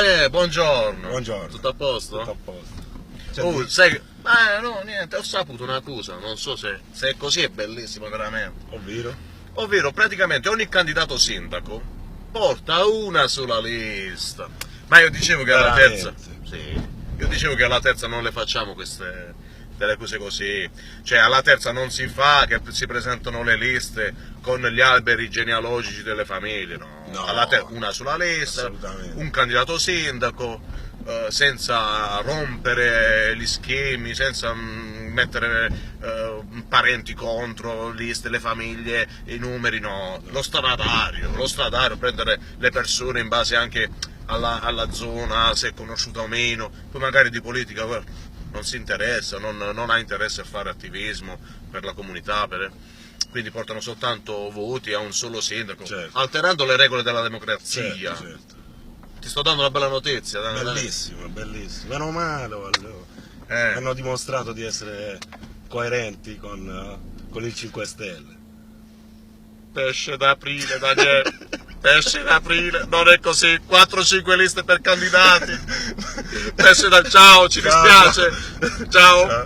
Daniele, buongiorno. Buongiorno. Tutto a posto? Tutto a posto. Sai, no, niente, ho saputo una cosa, non so se è così, è bellissimo veramente. Ovvero, praticamente ogni candidato sindaco porta una sola lista. Ma io dicevo che alla terza... Sì, io dicevo che alla terza non le facciamo delle cose così. Cioè, alla terza non si fa che si presentano le liste con gli alberi genealogici delle famiglie, no. Alla terza una sola lista, un candidato sindaco, senza rompere gli schemi, senza mettere parenti contro, liste, le famiglie, i numeri, no. Lo stradatario, prendere le persone in base anche alla zona, se è conosciuta o meno. Poi magari di politica non si interessa, non ha interesse a fare attivismo per la comunità, quindi portano soltanto voti a un solo sindaco, certo, alterando le regole della democrazia. Certo. Ti sto dando una bella notizia. Bellissimo. Meno male, hanno dimostrato di essere coerenti con il 5 Stelle. Pesce d'aprile, Daniele. Pesce d'aprile, non è così. 4-5 liste per candidati. Ciao, ci dispiace. Ciao.